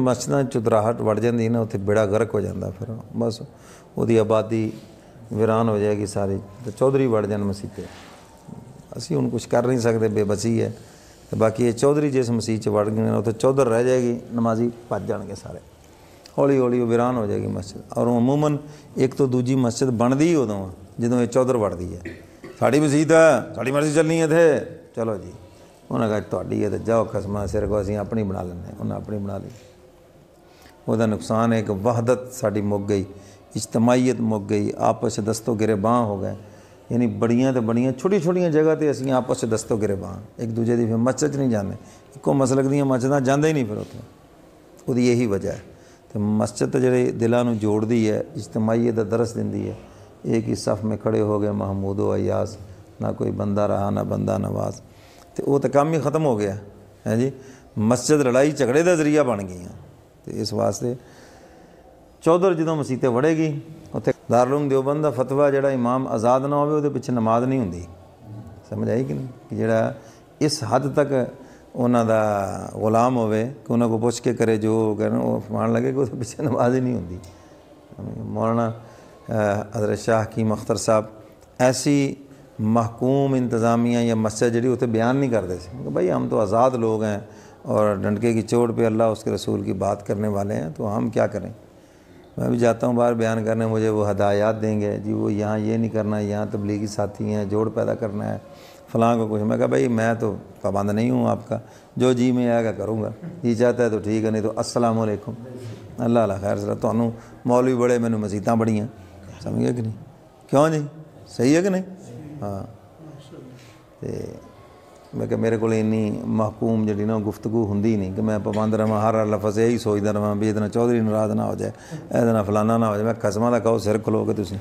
मस्जिदां चुतराहट वड़ जाती ना, उत्थे बेड़ा गर्क हो जाता, फिर बस वो आबादी वीरान हो जाएगी सारी, तो चौधरी वड़ जान मसीह ते। असी हुण कुछ कर नहीं सकते, बेबसी है। तो बाकी ये चौधरी जिस मसीह च वड़ गए उत्थे चौधर रह जाएगी, नमाजी भज जाएंगे सारे, हौली हौली वीरान हो जाएगी मस्जिद। और अमूमन एक तो दूजी मस्जिद बनती ही उदों जो ये चौधर वड़ती है। साड़ी मसीत है, साड़ी मर्जी चलनी है इत्थे, चलो जी। उन्हें कहा तुहाडी है तो जाओ खसमा सिर को, असीं अपनी बना लेंगे। उन्हें अपनी बना ली। वह नुकसान है कि वहदत साड़ी मुक गई, इज्तमाहीयत मुक गई, आपस दस्तो गिरेबान हो गए। यानी बड़ियां तो बड़ियां छोटी छोटियां जगह तो असीं आपस दस्तो गिरेबान, एक दूजे की फिर मस्जिद नहीं जाते, इको मसलक दी मस्जिदां जाते ही नहीं, फिर उत्थे उसकी यही वजह है। तो मस्जिद जिहड़े दिलों नूं जोड़दी है, इज्तमाहीयत दा दरस दिंदी है। एक ही सफ़ में खड़े हो गए महमूद व अयास, ना कोई बंदा रहा ना बंदा नवाज, तो वो तो काम ही ख़त्म हो गया है जी। मस्जिद लड़ाई झगड़े का जरिया बन गई। तो इस वास्ते चौधर जो मसीते वड़ेगी, उत्थे दारुल देवबंद का फतवा जिहड़ा इमाम आज़ाद ना होवे, उहदे पिछे नमाज नहीं हुंदी। समझ आई कि नहीं, कि जिहड़ा इस हद तक उन्हां दा गुलाम होवे कि उन्हां को पुछ के करे जो कहना, वो फरमान लगे कि उहदे पिछे नमाज ही नहीं हुंदी। मौलाना हज़रत शाह हकीम अख्तर साहब ऐसी महकूम इंतज़ामिया या मस्जिद जी उत्थे बयान नहीं करते थे। भाई हम तो आज़ाद लोग हैं और डंडके की चोट पे अल्लाह उसके रसूल की बात करने वाले हैं, तो हम क्या करें। मैं भी जाता हूँ बाहर बयान करने, मुझे वो हदायत देंगे जी, वो यहाँ ये नहीं करना, यहाँ तबलीगी साथी हैं, जोड़ पैदा करना है, फ़लाँ को कुछ। मैं कहा भाई मैं तो पाबंद नहीं हूँ आपका, जो जी में आएगा करूँगा, जी चाहता है तो ठीक है, नहीं तो अस्सलाम वालेकुम, अल्लाह अल्लाह खैर सला। तुहानू मौलवी बड़े, मैनू मसीतां बड़ियाँ, समझ गए कि नहीं, क्यों जी, सही है कि नहीं। हाँ, तो मैं क्या मेरे को इन्नी महकूम जी ना गुफ्तगू होंगी नहीं कि मैं पाबंद रहा, हर लफज यही सोचता रहा भी इतना चौधरी नाराज़ ना हो जाए, ए फलाना ना हो जाए। मैं कसमां दा कहो सिर खलो के तुसीं